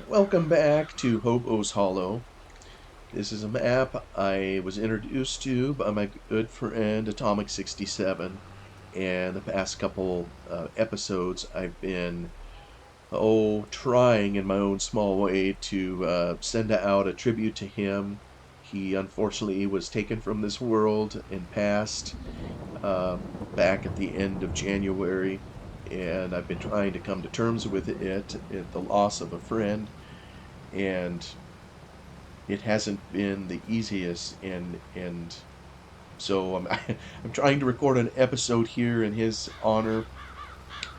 Welcome back to Hobo's Hollow. This is a map I was introduced to by my good friend Atomic 67, and the past couple episodes I've been trying in my own small way to send out a tribute to him. He unfortunately was taken from this world and passed back at the end of January, and I've been trying to come to terms with the loss of a friend, and it hasn't been the easiest, and so I'm trying to record an episode here in his honor,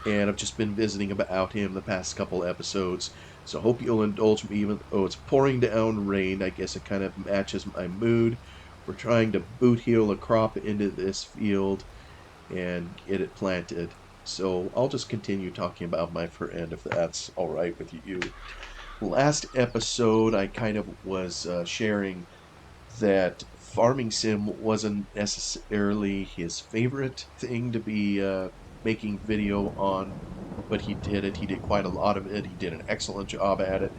and I've just been visiting about him the past couple episodes. So I hope you'll indulge me, even though it's pouring down rain. I guess it kind of matches my mood. We're trying to boot heel a crop into this field and get it planted. So I'll just continue talking about my friend if that's all right with you. Last episode, I kind of was sharing that farming sim wasn't necessarily his favorite thing to be making video on, but he did it. He did quite a lot of it. He did an excellent job at it.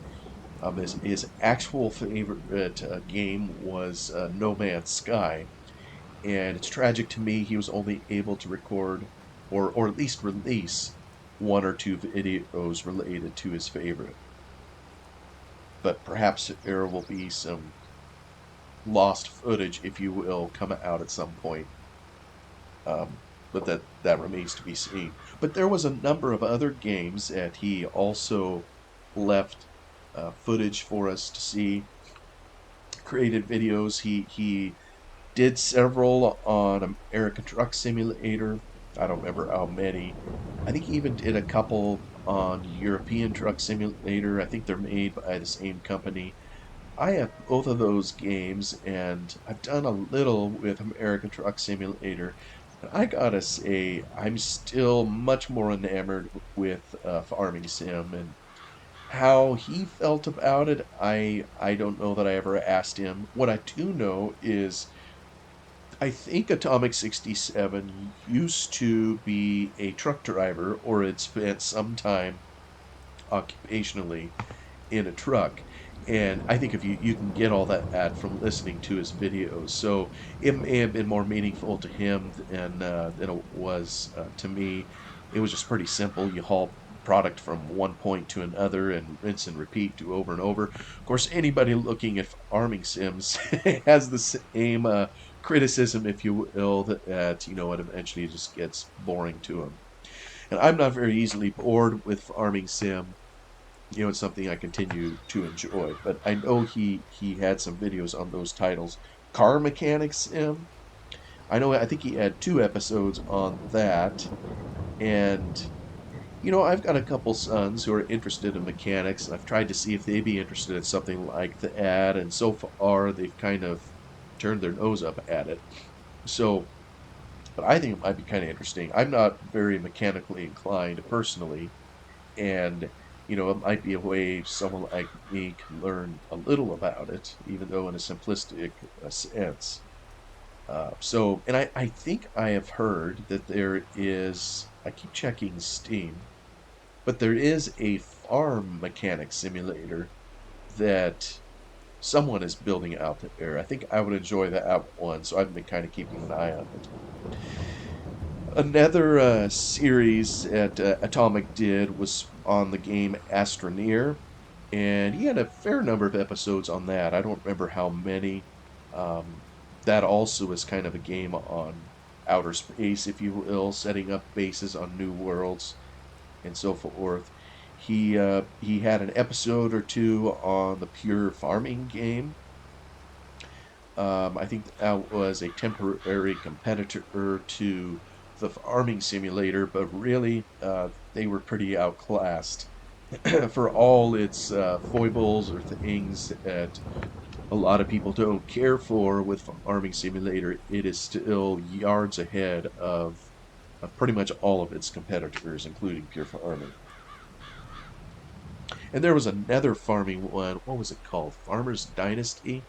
His actual favorite game was No Man's Sky, and it's tragic to me he was only able to record or at least release one or two videos related to his favorite. But perhaps there will be some lost footage, if you will, come out at some point. But that remains to be seen. But there was a number of other games that he also left footage for us to see. Created videos. He did several on American Truck Simulator. I don't remember how many. I think he even did a couple on European Truck Simulator. I think they're made by the same company. I have both of those games, and I've done a little with American Truck Simulator. And I gotta say, I'm still much more enamored with Farming Sim, and how he felt about it. I don't know that I ever asked him. What I do know is I think Atomic 67 used to be a truck driver, or had spent some time occupationally in a truck. And I think if you can get all that from listening to his videos, so it may have been more meaningful to him than it was to me. It was just pretty simple. You haul product from one point to another and rinse and repeat, do over and over. Of course, anybody looking at farming sims has the same criticism, if you will, that it eventually just gets boring to them. And I'm not very easily bored with farming sim. It's something I continue to enjoy. But I know he had some videos on those titles. Car Mechanics Sim. I think he had 2 episodes on that. And I've got a couple sons who are interested in mechanics, and I've tried to see if they'd be interested in something like that, and so far they've kind of turned their nose up at it. So, but I think it might be kind of interesting. I'm not very mechanically inclined personally, and it might be a way someone like me can learn a little about it, even though in a simplistic sense. And I think I have heard that there is, I keep checking Steam, but there is a farm mechanic simulator that someone is building out there. I think I would enjoy that one, so I've been kind of keeping an eye on it. Another series that Atomic did was on the game Astroneer, and he had a fair number of episodes on that. I don't remember how many. Um, that also is kind of a game on outer space, if you will, setting up bases on new worlds and so forth. He had an episode or two on the pure farming game. I think that was a temporary competitor to the farming simulator, but really they were pretty outclassed for all its foibles or things that a lot of people don't care for with farming simulator. It is still yards ahead of pretty much all of its competitors, including pure farming. And there was another farming one. What was it called? Farmer's Dynasty?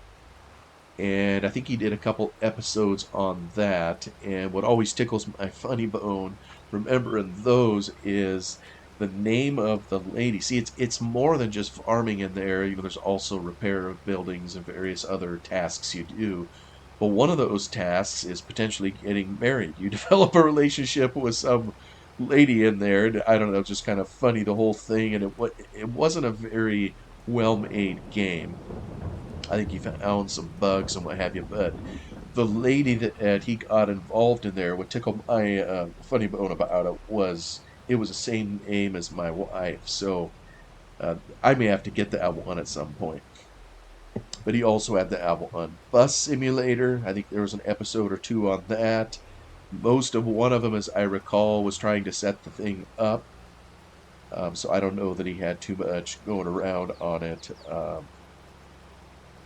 And I think he did a couple episodes on that. And what always tickles my funny bone remembering those is the name of the lady. See, it's more than just farming in there. You know, there's also repair of buildings and various other tasks you do. But one of those tasks is potentially getting married. You develop a relationship with some lady in there. And I don't know, just kind of funny the whole thing. And it wasn't a very well-made game. I think he found some bugs and what have you. But the lady that he got involved in there, what tickled my funny bone about it was the same name as my wife. So I may have to get the album on at some point. But he also had the album on Bus Simulator. I think there was an episode or two on that. Most of one of them, as I recall, was trying to set the thing up. So I don't know that he had too much going around on it.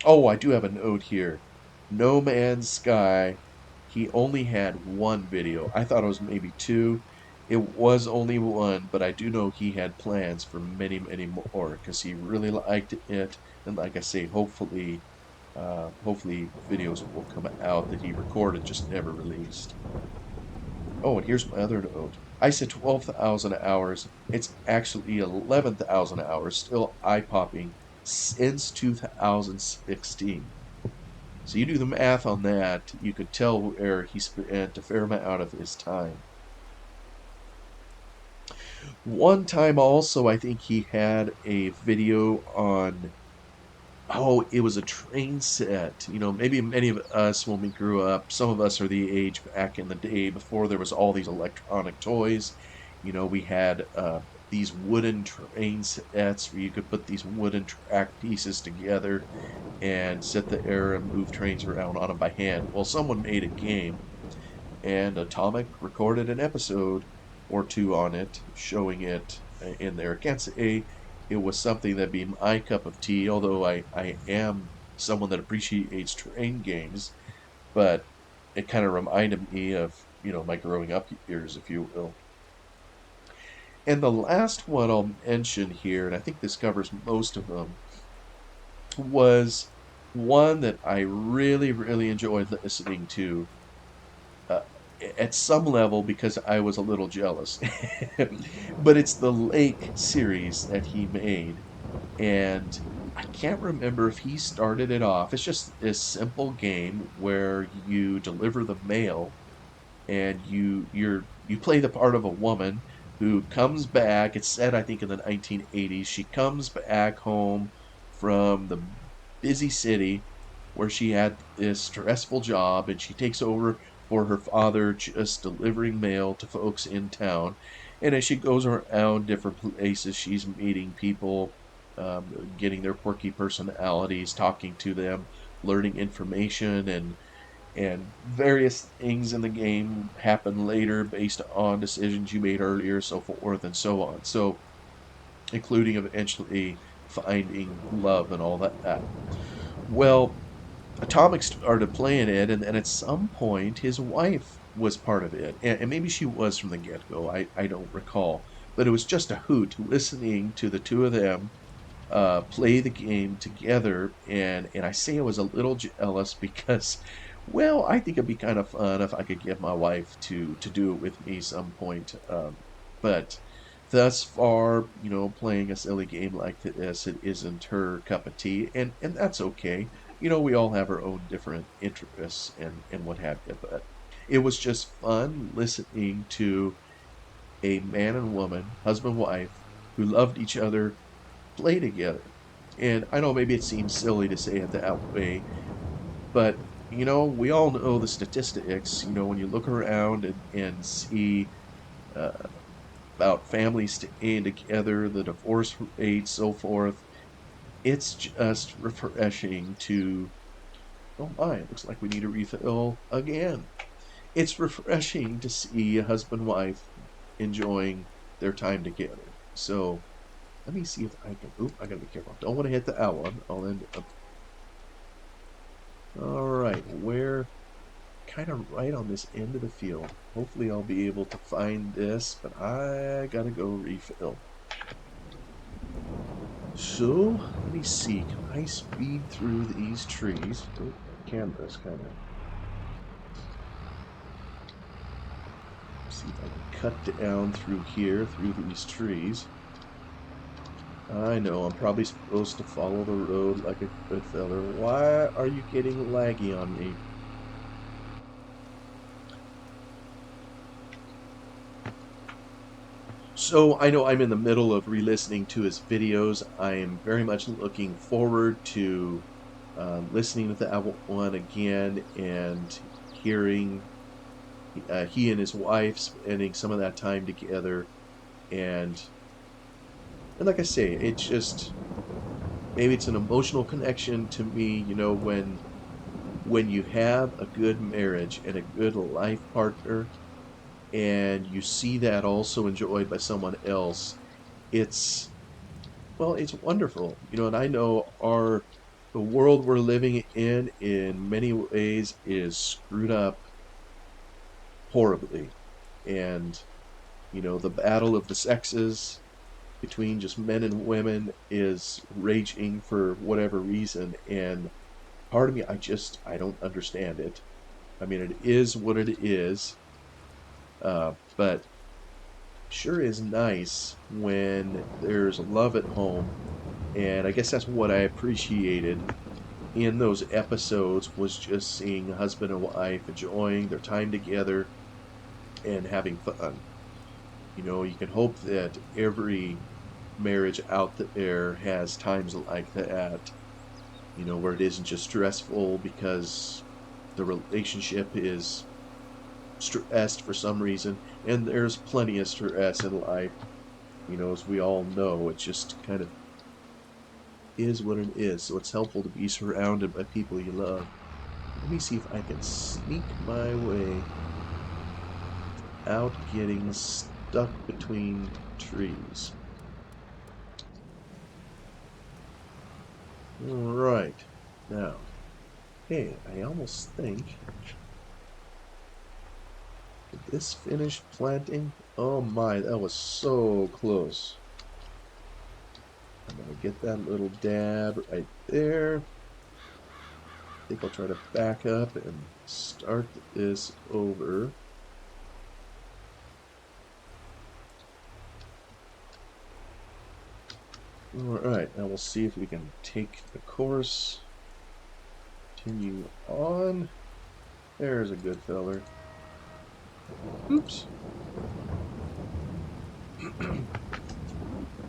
Oh, I do have a note here. No Man's Sky. He only had one video. I thought it was maybe two. It was only one, but I do know he had plans for many, many more because he really liked it. And like I say, hopefully videos will come out that he recorded, just never released. Oh, and here's my other note. I said 12,000 hours. It's actually 11,000 hours, still eye-popping, since 2016. So you do the math on that, you could tell where he spent a fair amount of his time. One time also, I think he had a video on, oh, it was a train set. You know, maybe many of us, when we grew up, some of us are the age back in the day before there was all these electronic toys. You know, we had these wooden train sets where you could put these wooden track pieces together and sit there and move trains around on them by hand. Well, someone made a game, and Atomic recorded an episode or two on it, showing it in there. I can't say it was something that'd be my cup of tea, although I am someone that appreciates train games, but it kind of reminded me of, you know, my growing up years, if you will. And the last one I'll mention here, and I think this covers most of them, was one that I really, really enjoyed listening to uh, at some level because I was a little jealous. But it's the Lake series that he made. And I can't remember if he started it off. It's just this simple game where you deliver the mail and you play the part of a woman who comes back. It's set, I think, in the 1980s. She comes back home from the busy city where she had this stressful job, and she takes over for her father just delivering mail to folks in town. And as she goes around different places, she's meeting people, getting their quirky personalities, talking to them, learning information, and various things in the game happen later based on decisions you made earlier, so forth and so on. So, including eventually finding love and all that. Well, Atomic started playing it, and then at some point, his wife was part of it. And maybe she was from the get go, I don't recall. But it was just a hoot listening to the two of them play the game together. And I say I was a little jealous because, well, I think it'd be kind of fun if I could get my wife to do it with me some point. But thus far, you know, playing a silly game like this, it isn't her cup of tea, and that's okay. You know, we all have our own different interests and what have you. But it was just fun listening to a man and woman, husband wife, who loved each other play together. And I know maybe it seems silly to say it that way, but you know, we all know the statistics. You know, when you look around and see uh, about families staying together, the divorce rate, so forth, it's just refreshing to. Oh my, it looks like we need a refill again. It's refreshing to see a husband and wife enjoying their time together. So let me see if I can. Oop, I gotta be careful. Don't want to hit the L one. I'll end up. All right, we're kind of right on this end of the field. Hopefully, I'll be able to find this, but I gotta go refill. So, let me see. Can I speed through these trees? Oh, my camera's kind of. See if I can cut down through here, through these trees. I know, I'm probably supposed to follow the road like a good feller. Why are you getting laggy on me? So I know I'm in the middle of re-listening to his videos. I am very much looking forward to listening to that one again and hearing he and his wife spending some of that time together. And like I say, it's just maybe it's an emotional connection to me. When you have a good marriage and a good life partner, and you see that also enjoyed by someone else, it's well, it's wonderful, and I know the world we're living in many ways is screwed up horribly. And, the battle of the sexes between just men and women is raging for whatever reason. And part of me, I don't understand it. I mean, it is what it is. But sure is nice when there's love at home. And I guess that's what I appreciated in those episodes was just seeing husband and wife enjoying their time together and having fun. You can hope that every marriage out there has times like that, where it isn't just stressful because the relationship is stressed for some reason. And there's plenty of stress in life, as we all know. It just kind of is what it is. So it's helpful to be surrounded by people you love. Let me see if I can sneak my way out getting stuck between trees. Alright. Now, hey, I almost think. Did this finish planting? Oh my, that was so close. I'm gonna get that little dab right there. I think I'll try to back up and start this over. Alright, now we'll see if we can take the course. Continue on. There's a good feller. Oops.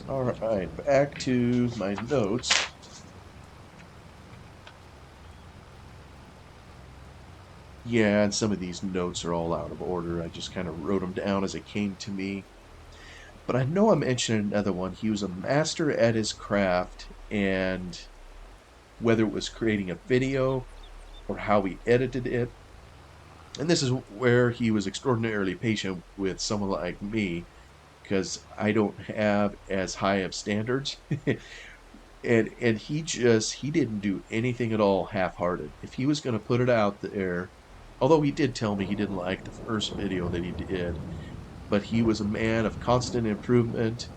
Alright, back to my notes. Yeah, and some of these notes are all out of order. I just kind of wrote them down as it came to me. But I know I mentioned another one. He was a master at his craft, and whether it was creating a video or how he edited it. And this is where he was extraordinarily patient with someone like me, because I don't have as high of standards. And he didn't do anything at all half-hearted. If he was going to put it out there, although he did tell me he didn't like the first video that he did, but he was a man of constant improvement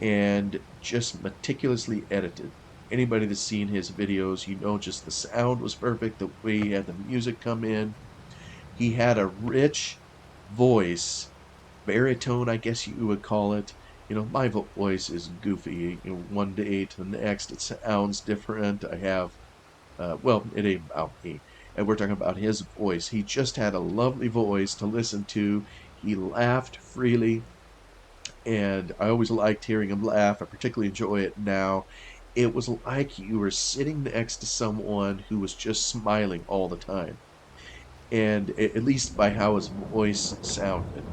and just meticulously edited. Anybody that's seen his videos, just the sound was perfect, the way he had the music come in. He had a rich voice, baritone, I guess you would call it. My voice is goofy. One day to the next, it sounds different. I have, well, it ain't about me. And we're talking about his voice. He just had a lovely voice to listen to. He laughed freely, and I always liked hearing him laugh. I particularly enjoy it now. It was like you were sitting next to someone who was just smiling all the time, and at least by how his voice sounded.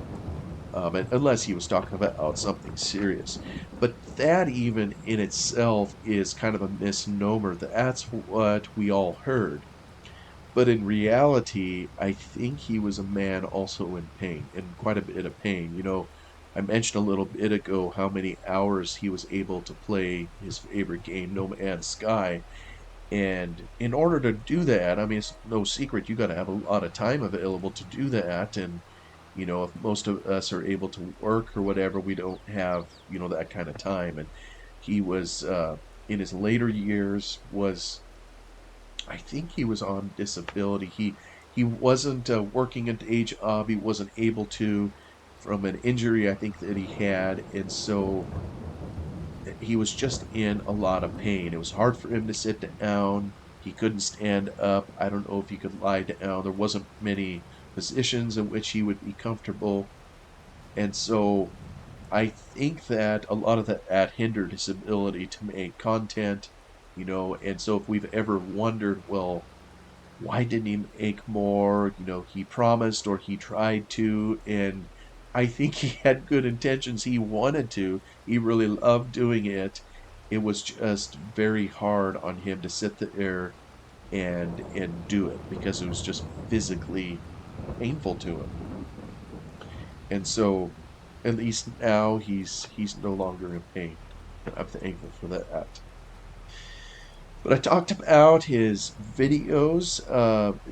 Unless he was talking about something serious. But that even in itself is kind of a misnomer. That's what we all heard. But in reality, I think he was a man also in pain, in quite a bit of pain. I mentioned a little bit ago how many hours he was able to play his favorite game, No Man's Sky. And in order to do that, I mean, it's no secret, you got to have a lot of time available to do that. And if most of us are able to work or whatever, we don't have, that kind of time. And he was in his later years was, I think he was on disability. He wasn't working at the age of, he wasn't able to, from an injury I think that he had, and so he was just in a lot of pain. It was hard for him to sit down. He couldn't stand up. I don't know if he could lie down. There wasn't many positions in which he would be comfortable. And so I think that a lot of that hindered his ability to make content, and so if we've ever wondered, well, why didn't he make more? He promised or he tried to, and I think he had good intentions. He wanted to. He really loved doing it. It was just very hard on him to sit there and do it because it was just physically painful to him. And so at least now he's no longer in pain. And I'm thankful for that. But I talked about his videos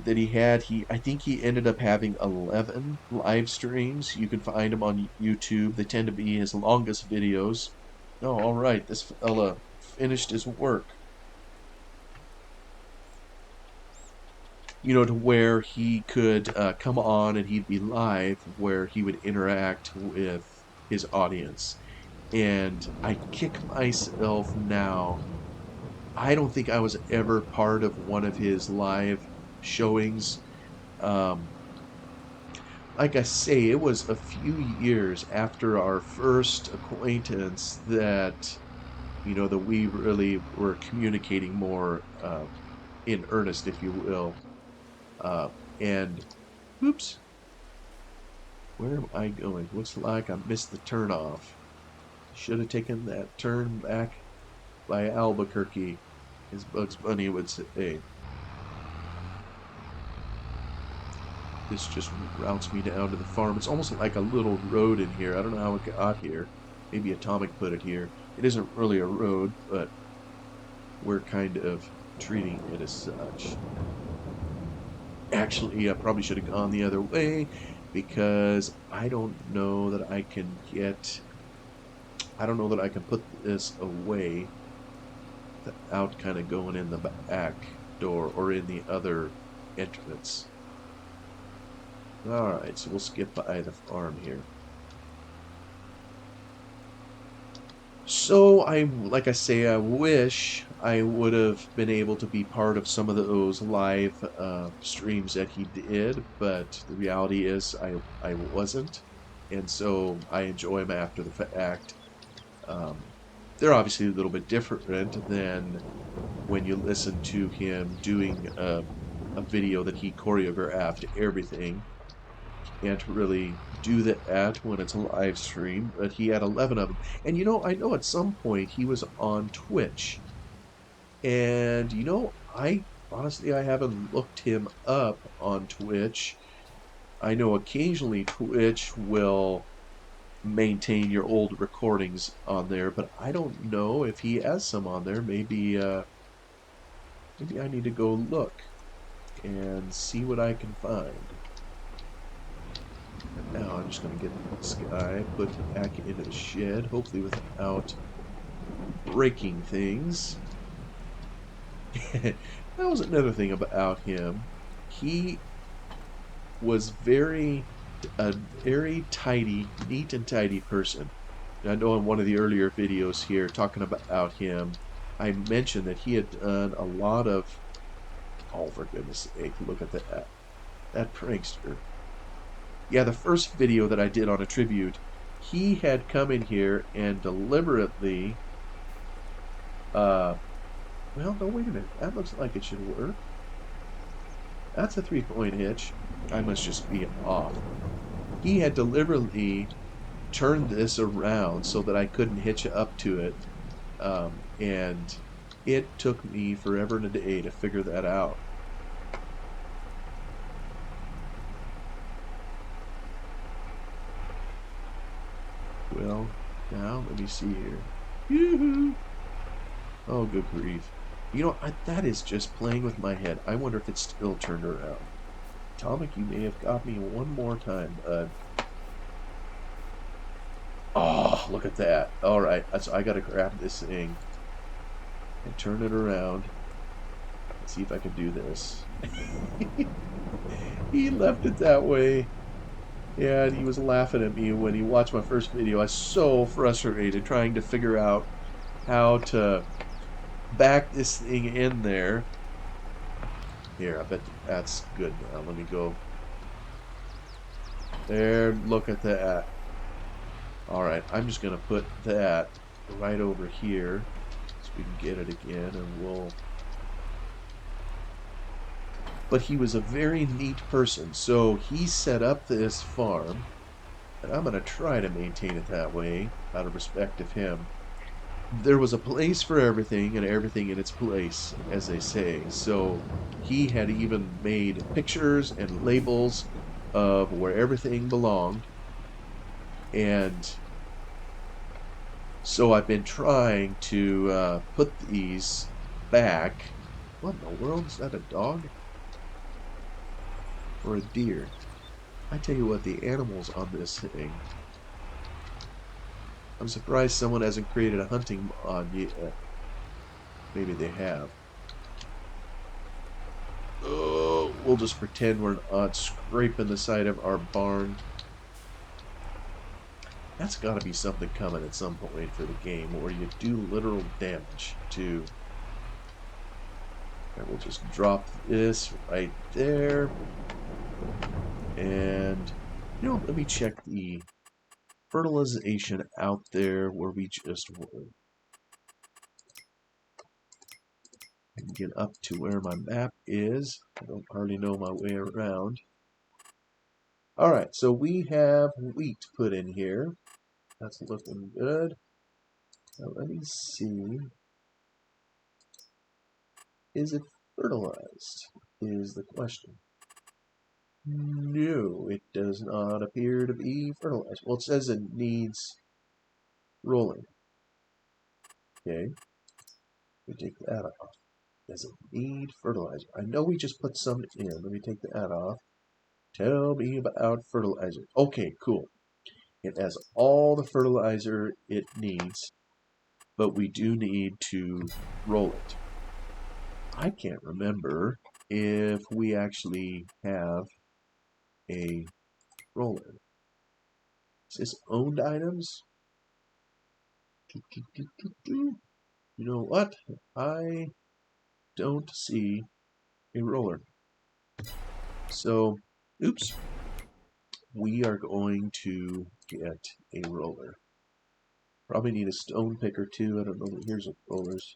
that he had. I think he ended up having 11 live streams. You can find them on YouTube. They tend to be his longest videos. Oh, all right. This fella finished his work. To where he could come on and he'd be live, where he would interact with his audience. And I kick myself now. I don't think I was ever part of one of his live showings. Um, like I say, it was a few years after our first acquaintance that we really were communicating more in earnest, if you will. And, oops, where am I going? Looks like I missed the turn off. Should have taken that turn back by Albuquerque, as Bugs Bunny would say. This just routes me down to the farm. It's almost like a little road in here. I don't know how it got here. Maybe Atomic put it here. It isn't really a road, but we're kind of treating it as such. Actually, I probably should have gone the other way because I don't know that I can put this away without kind of going in the back door or in the other entrance. Alright, so we'll skip by the farm here. So like I say, I wish I would have been able to be part of some of those live streams that he did, but the reality is I wasn't, and so I enjoy them after the fact. They're obviously a little bit different than when you listen to him doing a video that he choreographed everything. Can't really do that when it's a live stream, but he had 11 of them. And I know at some point he was on Twitch. And I honestly I haven't looked him up on Twitch. I know occasionally Twitch will maintain your old recordings on there, but I don't know if he has some on there. Maybe I need to go look and see what I can find. And now I'm just going to get this guy put back into the shed, hopefully without breaking things. That was another thing about him. He was a very tidy, neat and tidy person. I know in one of the earlier videos here talking about him, I mentioned that he had done a lot of, oh for goodness sake, look at that prankster. Yeah, the first video that I did on a tribute, he had come in here and deliberately, well, no, wait a minute. That looks like it should work. That's a 3-point hitch. I must just be off. He had deliberately turned this around so that I couldn't hitch up to it, and it took me forever and a day to figure that out. Well, now let me see here. Yoo-hoo! Oh, good grief. That is just playing with my head. I wonder if it's still turned around. Atomic, you may have got me one more time, bud. Oh, look at that. Alright, so I gotta grab this thing. and turn it around. Let's see if I can do this. He left it that way. Yeah, and he was laughing at me when he watched my first video. I was so frustrated trying to figure out how to back this thing in there. Here, I bet that's good now. Let me go. There, look at that. Alright, I'm just going to put that right over here so we can get it again, and we'll... But he was a very neat person, so he set up this farm, and I'm going to try to maintain it that way, out of respect of him. There was a place for everything, and everything in its place, as they say. So he had even made pictures and labels of where everything belonged. And so I've been trying to put these back. What in the world? Is that a dog? Or a deer? I tell you what, the animals on this thing. I'm surprised someone hasn't created a hunting mod yet. Maybe they have. Oh, we'll just pretend we're not scraping the side of our barn. That's got to be something coming at some point for the game, where you do literal damage to... And we'll just drop this right there. And, you know, let me check the fertilization out there where we just were. And get up to where my map is. I don't hardly know my way around. Alright, so we have wheat put in here. That's looking good. Now let me see. Is it fertilized? Is the question. No, it does not appear to be fertilized. Well, it says it needs rolling. Okay. We take that off. Does it need fertilizer? I know we just put some in. Let me take that off. Tell me about fertilizer. Okay, cool. It has all the fertilizer it needs, but we do need to roll it. I can't remember if we actually have a roller. Is this owned items? You know what? I don't see a roller. So, oops. We are going to get a roller. Probably need a stone picker too. I don't know. Here's a rollers.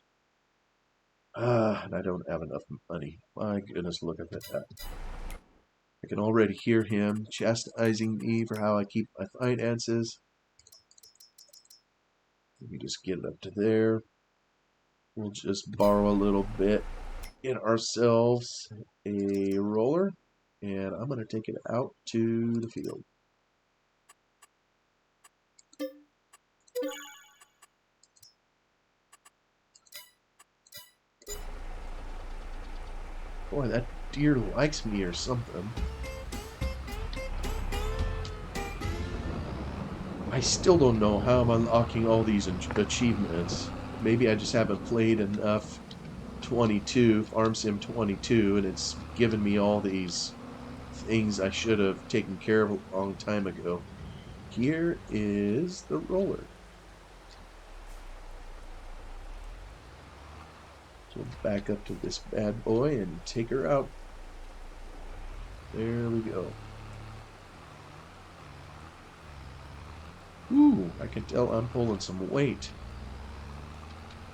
And I don't have enough money. My goodness, look at that. I can already hear him chastising me for how I keep my finances. Let me just get it up to there. We'll just borrow a little bit, get ourselves a roller, and I'm going to take it out to the field. Boy, that deer likes me or something. I still don't know how I'm unlocking all these achievements. Maybe I just haven't played enough 22, Farm Sim 22, and it's given me all these things I should have taken care of a long time ago. Here is the roller. So back up to this bad boy and take her out. There we go. Ooh, I can tell I'm pulling some weight.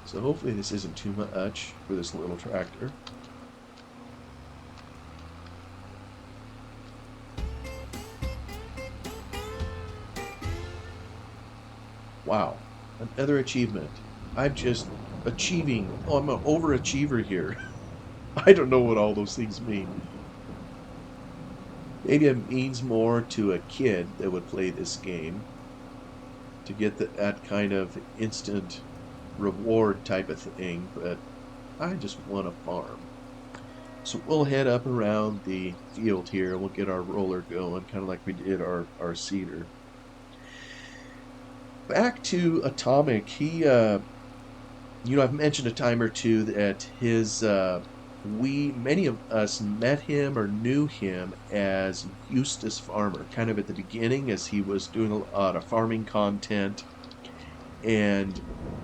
So hopefully this isn't too much for this little tractor. Wow, another achievement. I'm just achieving. Oh, I'm an overachiever here. I don't know what all those things mean. Maybe it means more to a kid that would play this game to get that kind of instant reward type of thing, but I just want a farm. So we'll head up around the field here. We'll get our roller going, kind of like we did our seeder. Back to Atomic. He I've mentioned a time or two that many of us met him or knew him as Eustace Pharmer, kind of at the beginning as he was doing a lot of farming content. And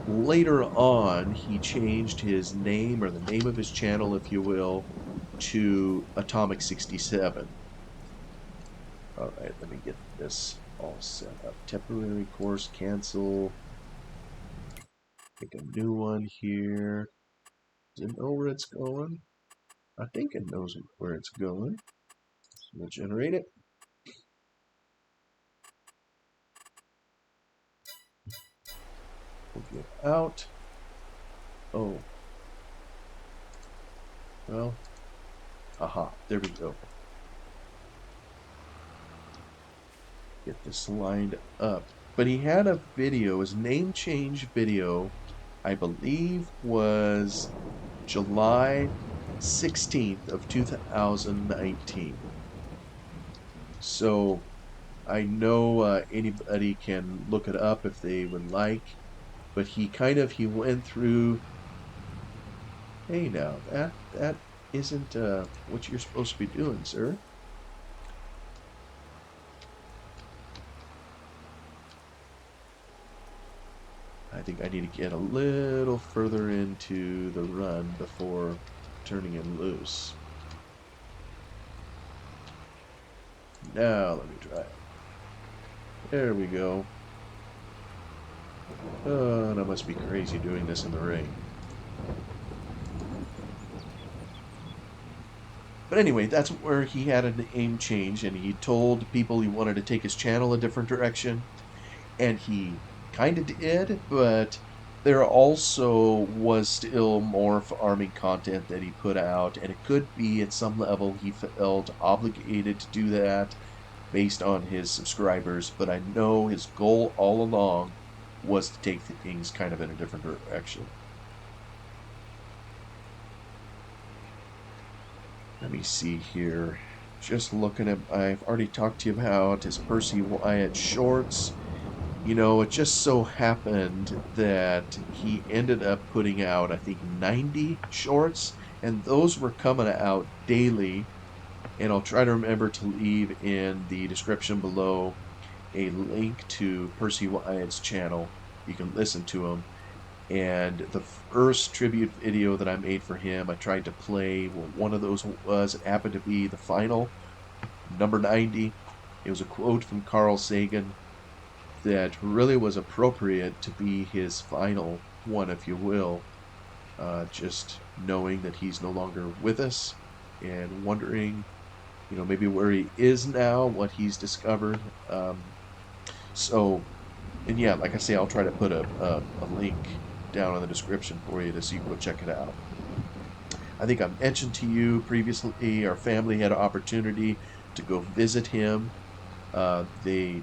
later on, he changed his name, or the name of his channel, if you will, to Atomic 67. All right, let me get this all set up. Temporary course cancel. Pick a new one here. Does it know where it's going? I think it knows where it's going. So we'll generate it. We'll get out. Oh. Well. Aha. There we go. Get this lined up. But he had a video, his name change video, I believe was July 16th of 2019. So I know anybody can look it up if they would like, but he went through. Hey now, that isn't what you're supposed to be doing, sir. I think I need to get a little further into the run before turning him loose. Now let me try it. There we go. Oh, and I must be crazy doing this in the rain. But anyway, that's where he had an aim change, and he told people he wanted to take his channel a different direction, and he kind of did, but there also was still more farming content that he put out, and it could be at some level he felt obligated to do that based on his subscribers, but I know his goal all along was to take things kind of in a different direction. Let me see here. Just looking at, I've already talked to you about his Percy Wyatt shorts. It just so happened that he ended up putting out, I think, 90 shorts, and those were coming out daily. And I'll try to remember to leave in the description below a link to Percy Wyatt's channel. You can listen to him. And the first tribute video that I made for him, I tried to play what one of those was. It happened to be the final, number 90. It was a quote from Carl Sagan that really was appropriate to be his final one, if you will. Just knowing that he's no longer with us and wondering, maybe where he is now, what he's discovered. And yeah, like I say, I'll try to put a link down in the description for you so you can go check it out. I think I mentioned to you previously, our family had an opportunity to go visit him. They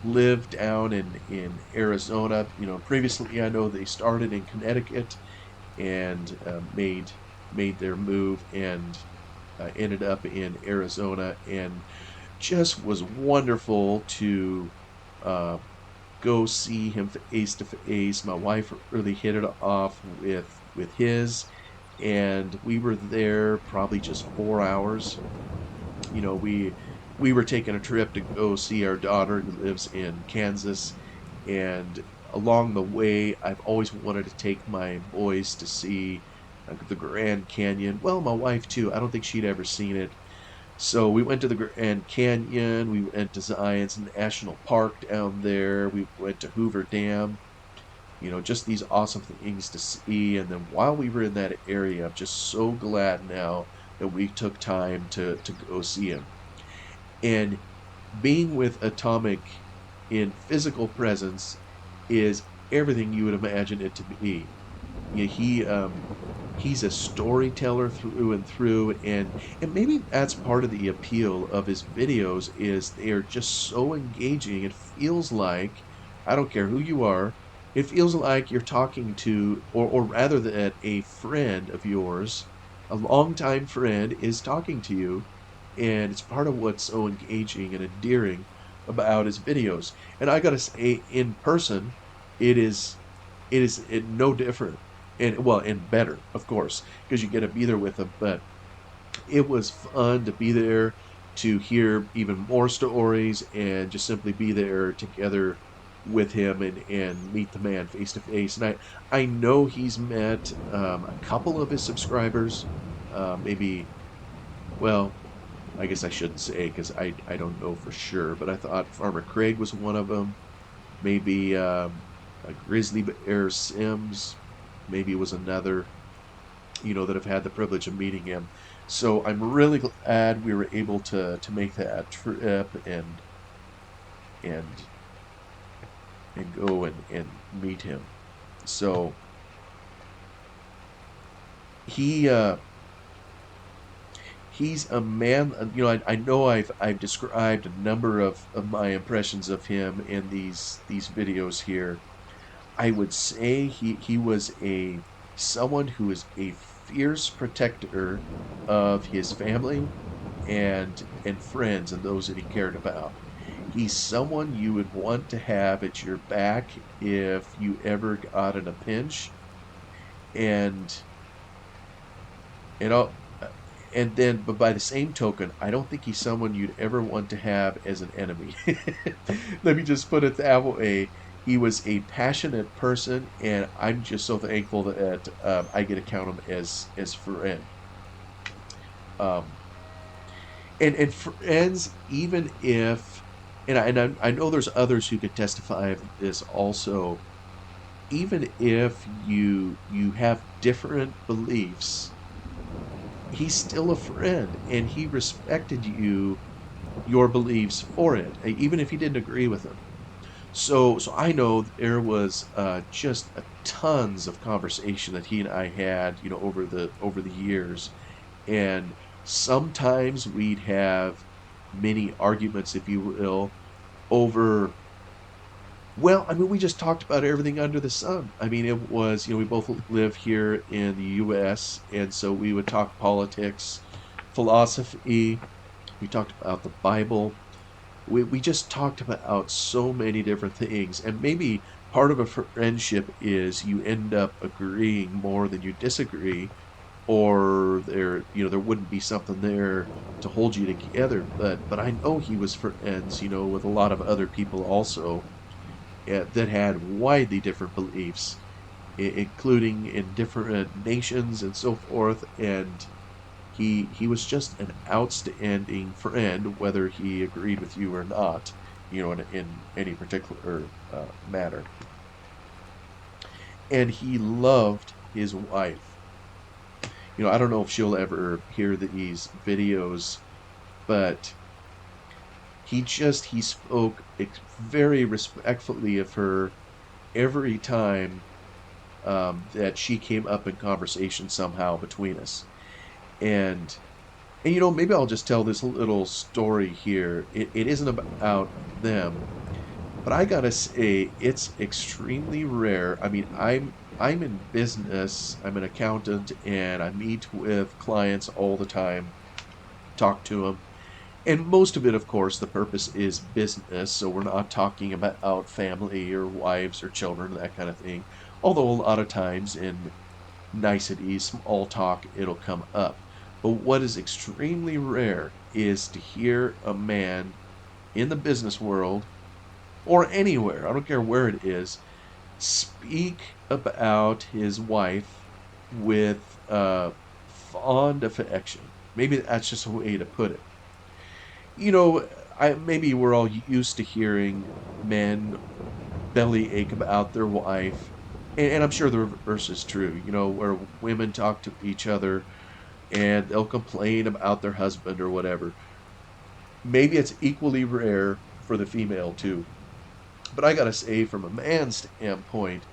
live down in Arizona. Previously I know they started in Connecticut and made their move and ended up in Arizona, and just was wonderful to go see him face to face. My wife really hit it off with his, and we were there probably just 4 hours. We were taking a trip to go see our daughter who lives in Kansas, and along the way I've always wanted to take my boys to see the Grand Canyon. Well, my wife too. I don't think she'd ever seen it. So we went to the Grand Canyon, we went to Zion's National Park down there, we went to Hoover Dam, just these awesome things to see. And then while we were in that area, I'm just so glad now that we took time to go see him. And being with Atomic in physical presence is everything you would imagine it to be. He's a storyteller through and through, and maybe that's part of the appeal of his videos is they are just so engaging. It feels like, I don't care who you are, it feels like you're talking to, or rather that a friend of yours, a longtime friend, is talking to you, and it's part of what's so engaging and endearing about his videos. And I gotta say, in person, it is it no different, and well, and better, of course, because you get to be there with them. But it was fun to be there, to hear even more stories, and just simply be there together with him, and meet the man face to face. And I know he's met a couple of his subscribers, maybe, well, I guess I shouldn't say because I don't know for sure, but I thought Farmer Craig was one of them. Maybe a Grizzly Bear Sims, maybe was another, that have had the privilege of meeting him. So I'm really glad we were able to make that trip, and go and meet him. So he he's a man. I know I've described a number of my impressions of him in these videos here. I would say he was a someone who is a fierce protector of his family and friends and those that he cared about. He's someone you would want to have at your back if you ever got in a pinch, and and all, and then, but by the same token, I don't think he's someone you'd ever want to have as an enemy. Let me just put it that way. He was a passionate person, and I'm just so thankful that I get to count him as friend. Um, and friends, even if, I know there's others who could testify of this also. Even if you have different beliefs, he's still a friend, and he respected your beliefs for it, even if he didn't agree with them. So I know there was just tons of conversation that he and I had, over the years, and sometimes we'd have many arguments, if you will, over. Well, I mean, we just talked about everything under the sun. I mean, it was, we both live here in the U.S., and so we would talk politics, philosophy. We talked about the Bible. We just talked about so many different things. And maybe part of a friendship is you end up agreeing more than you disagree, or there wouldn't be something there to hold you together. But I know he was friends, with a lot of other people also, that had widely different beliefs, including in different nations and so forth. And he was just an outstanding friend, whether he agreed with you or not, in any particular matter. And he loved his wife. I don't know if she'll ever hear these videos, but he spoke very respectfully of her every time that she came up in conversation somehow between us. And maybe I'll just tell this little story here. It isn't about them, but I gotta say, it's extremely rare. I mean, I'm in business. I'm an accountant, and I meet with clients all the time, talk to them. And most of it, of course, the purpose is business, so we're not talking about family or wives or children, that kind of thing. Although a lot of times in niceties, small talk, it'll come up. But what is extremely rare is to hear a man in the business world, or anywhere, I don't care where it is, speak about his wife with fond affection. Maybe that's just a way to put it. You know, maybe we're all used to hearing men bellyache about their wife, and I'm sure the reverse is true. Where women talk to each other and they'll complain about their husband or whatever. Maybe it's equally rare for the female too. But I gotta say, from a man's standpoint,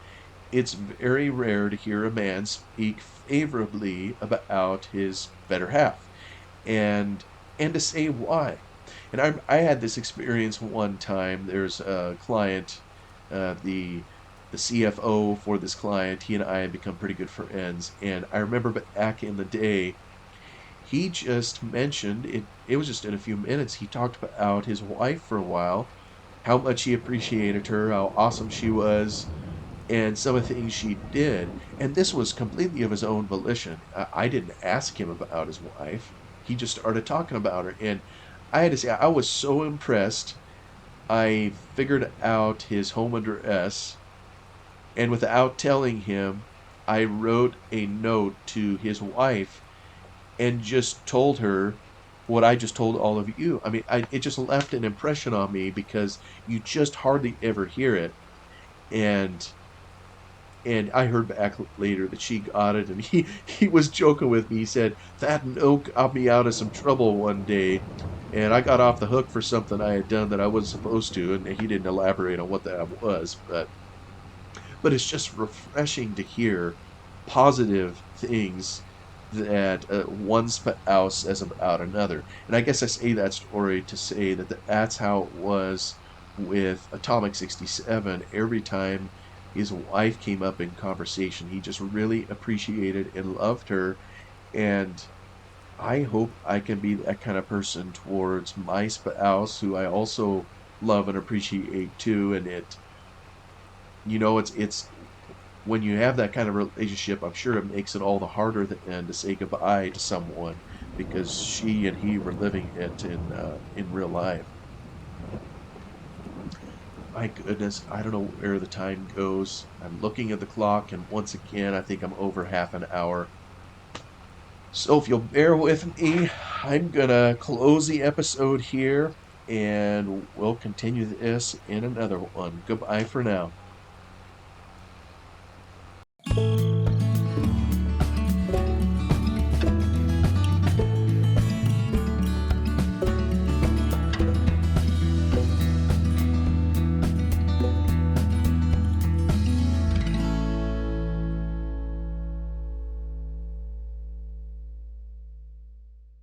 it's very rare to hear a man speak favorably about his better half, and to say why. And I had this experience one time. There's a client, the CFO for this client. He and I had become pretty good friends, and I remember back in the day, he just mentioned it. It was just in a few minutes. He talked about his wife for a while, how much he appreciated her, how awesome she was, and some of the things she did. And this was completely of his own volition. I didn't ask him about his wife. He just started talking about her. And I had to say, I was so impressed. I figured out his home address, and without telling him, I wrote a note to his wife and just told her what I just told all of you. I mean, it just left an impression on me because you just hardly ever hear it. And I heard back later that she got it, and he was joking with me. He said that note got me out of some trouble one day, and I got off the hook for something I had done that I wasn't supposed to, and he didn't elaborate on what that was, but it's just refreshing to hear positive things that one spouse says about another. And I guess I say that story to say that that's how it was with Atomic 67. Every time his wife came up in conversation, he just really appreciated and loved her. And I hope I can be that kind of person towards my spouse, who I also love and appreciate too. And it's when you have that kind of relationship, I'm sure it makes it all the harder then to say goodbye to someone, because she and he were living it in real life. My goodness, I don't know where the time goes. I'm looking at the clock, and once again, I think I'm over half an hour. So if you'll bear with me, I'm gonna close the episode here, and we'll continue this in another one. Goodbye for now.